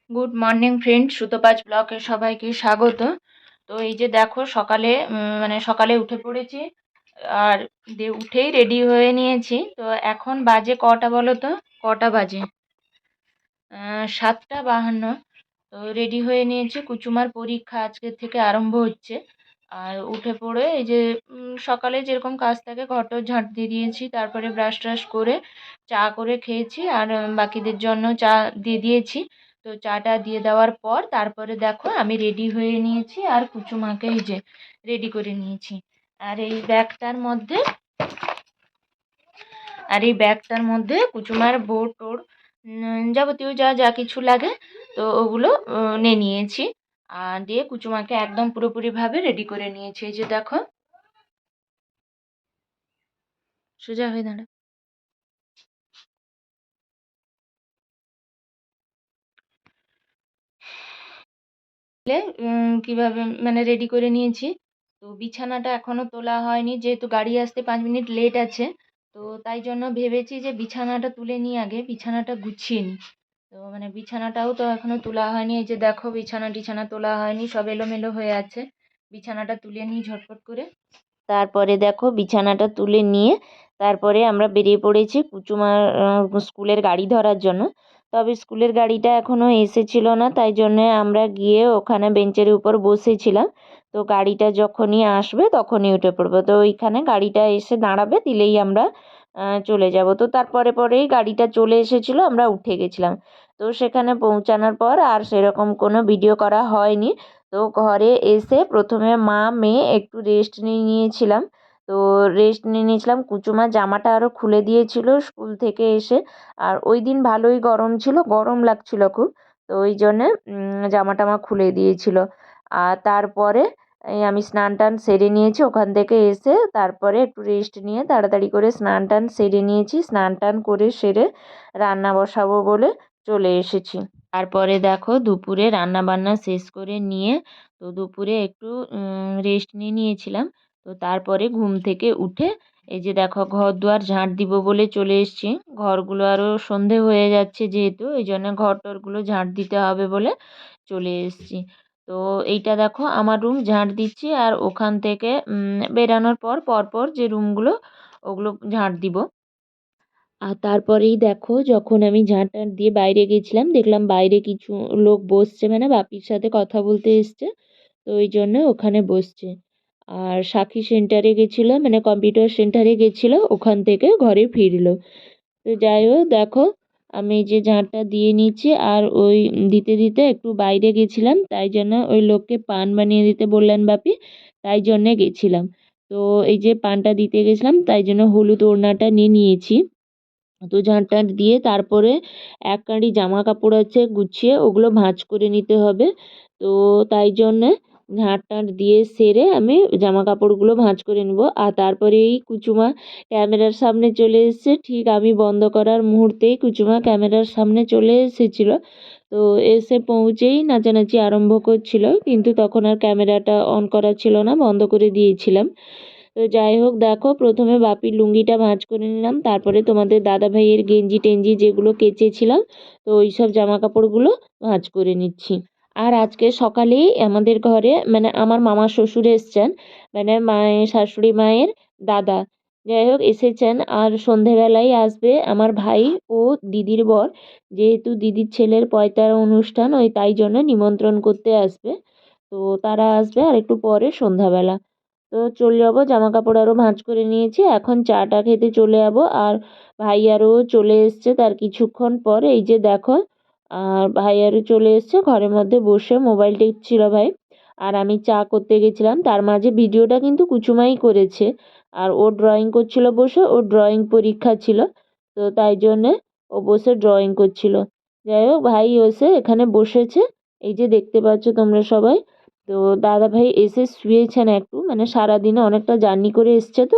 Good morning friend, সুতোপাচ ব্লকে সবাইকে স্বাগত। তো এই যে দেখো সকালে সকালে উঠে পড়েছি আর উঠেই রেডি হয়ে নিয়েছি। তো এখন বাজে কটা বলো তো? কটা বাজে? 7টা 52। তো রেডি হয়ে নিয়েছি, কুচুমার পরীক্ষা আজকের থেকে আরম্ভ হচ্ছে। আর উঠে পড়ে এই যে সকালে যেরকম কাজ থাকে ঘরটর ঝাঁট দিয়ে দিয়েছি, তারপরে ব্রাশ ট্রাশ করে চা করে খেয়েছি আর বাকিদের জন্য চা দিয়ে দিয়েছি। তো চাটা দিয়ে দেওয়ার পর তারপরে দেখো আমি রেডি হয়ে নিয়েছি আর কুচুমাকে এই যে রেডি করে নিয়েছি। আর এই ব্যাগটার মধ্যে কুচুমার বোর্ড টোর যাবতীয় যা যা কিছু লাগে তো ওগুলো নিয়ে নিয়েছি। আর দিয়ে কুচুমাকে একদম পুরোপুরিভাবে রেডি করে নিয়েছি। এই যে দেখো, সোজা হয়ে দাঁড়া। কিভাবে রেডি করে নিয়েছি। তো বিছানাটা এখনো তোলা হয়নি, যেহেতু গাড়ি আসতে 5 মিনিট লেট আছে। তো তাই জন্য ভেবেছি যে বিছানাটা তুলে নিই, আগে বিছানাটা গুছিয়ে নিই। তো বিছানাটাও তো এখনো তোলা হয়নি। এই যে দেখো, বিছানা টিছানা তোলা হয়নি, সব এলোমেলো হয়ে আছে। বিছানাটা তুলে নিই ঝটপট করে। তারপরে দেখো বিছানাটা তুলে নিয়ে তারপরে আমরা বেরিয়ে পড়েছি কুচুমার স্কুলের গাড়ি ধরার জন্য। তবে স্কুলের গাড়িটা এখনও এসেছিল না, তাই জন্যে আমরা গিয়ে ওখানে বেঞ্চের উপর বসেছিলাম। তো গাড়িটা যখনই আসবে তখনই উঠে পড়বো। তো ওইখানে গাড়িটা এসে দাঁড়াবে, দিলেই আমরা চলে যাব। তো তারপরে পরেই গাড়িটা চলে এসেছিলো, আমরা উঠে গেছিলাম। তো সেখানে পৌঁছানোর পর আর সেরকম কোনো ভিডিও করা হয়নি। তো ঘরে এসে প্রথমে মা মেয়ে একটু রেস্ট নিয়ে নিয়েছিলাম। তো রেস্ট নিয়ে নিয়েছিলাম, কুচুমার জামাটা আরও খুলে দিয়েছিল স্কুল থেকে এসে। আর ওই দিন ভালোই গরম ছিল, গরম লাগছিল খুব। তো ওই জন্যে জামা টামা খুলে দিয়েছিল। আর তারপরে এই আমি স্নান টান সেরে নিয়েছি, ওখান থেকে এসে তারপরে একটু রেস্ট নিয়ে তাড়াতাড়ি করে স্নান টান সেরে নিয়েছি। স্নান টান করে সেরে রান্না বসাবো বলে চলে এসেছি। তারপরে দেখো দুপুরে রান্না বান্না শেষ করে নিয়ে তো দুপুরে একটু রেস্ট নিয়ে নিয়েছিলাম। তো তারপরে ঘুম থেকে উঠে এই যে দেখো ঘর দুয়ার ঝাঁট দিব বলে চলে এসেছি। ঘরগুলো আরও সন্ধে হয়ে যাচ্ছে, যেহেতু এই জন্য ঘর টরগুলো ঝাঁট দিতে হবে বলে চলে এসেছি। তো এইটা দেখো আমার রুম, ঝাঁট দিচ্ছি আর ওখান থেকে বেরানোর পর পরপর যে রুমগুলো ওগুলো ঝাঁট দিব। আর তারপরেই দেখো যখন আমি ঝাঁট টাঁট দিয়ে বাইরে গেছিলাম, দেখলাম বাইরে কিছু লোক বসছে, বাপির সাথে কথা বলতে এসছে। তো ওই জন্য ওখানে বসছে। আর সাক্ষী সেন্টারে গেছিলো, কম্পিউটার সেন্টারে গেছিলো, ওখান থেকে ঘরে ফিরলো। তো যাই হোক দেখো, আমি যে ঝাঁটটা দিয়ে নিচ্ছি আর ওই দিতে দিতে একটু বাইরে গেছিলাম, তাই জন্য ওই লোককে পান বানিয়ে দিতে বললেন বাপি, তাই জন্যে গেছিলাম। তো এই যে পানটা দিতে গেছিলাম, তাই জন্য হলুদ ওড়নাটা নিয়ে নিয়েছি। তো ঝাঁট টাঁট দিয়ে তারপরে এক কাঁড়ি জামা কাপড় আছে গুছিয়ে, ওগুলো ভাঁজ করে নিতে হবে। তো তাই জন্যে ঝাঁট টাঁট দিয়ে সেরে আমি জামা কাপড়গুলো ভাঁজ করে নেব। আর তারপরে এই কুচুমা ক্যামেরার সামনে চলে এসেছে, ঠিক আমি বন্ধ করার মুহূর্তেই কুচুমা ক্যামেরার সামনে চলে এসেছিল। তো এসে পৌঁছেই নাচানাচি আরম্ভ করছিল, কিন্তু তখন আর ক্যামেরাটা অন করা ছিল না, বন্ধ করে দিয়েছিলাম। তো যাই হোক দেখো, প্রথমে বাপির লুঙ্গিটা ভাঁজ করে নিলাম, তারপরে তোমাদের দাদা ভাইয়ের গেঞ্জি টেঞ্জি যেগুলো কেচেছিলাম, তো ওই সব জামা কাপড়গুলো ভাঁজ করে নিচ্ছি। আর আজকে সকালেই আমাদের ঘরে আমার মামা শ্বশুর এসছেন, মায়ের শাশুড়ি মায়ের দাদা, যাই হোক এসেছেন। আর সন্ধেবেলায় আসবে আমার ভাই ও দিদির বর, যেহেতু দিদির ছেলের পয়তারা অনুষ্ঠান, ওই তাই জন্য নিমন্ত্রণ করতে আসবে। তো তারা আসবে আর একটু পরে সন্ধ্যাবেলা। তো চলে যাবো, জামা কাপড় আরও ভাঁজ করে নিয়েছি, এখন চাটা খেতে চলে যাবো। আর ভাই আরও চলে এসছে তার কিছুক্ষণ পর, এই যে দেখো। আর ভাই আরও চলে এসছে, ঘরের মধ্যে বসে মোবাইল টিপছিল ভাই। আর আমি চা করতে গেছিলাম, তার মাঝে ভিডিওটা কিন্তু কুচুমাই করেছে। আর ও ড্রয়িং করছিল বসে, ওর ড্রয়িং পরীক্ষা ছিল, তো তাই জন্যে ও বসে ড্রয়িং করছিল। যাই হোক ভাই এসে এখানে বসেছে, এই যে দেখতে পাচ্ছ তোমরা সবাই। তো দাদা ভাই এসে শুয়েছেন একটু, সারাদিনে অনেকটা জার্নি করে এসছে তো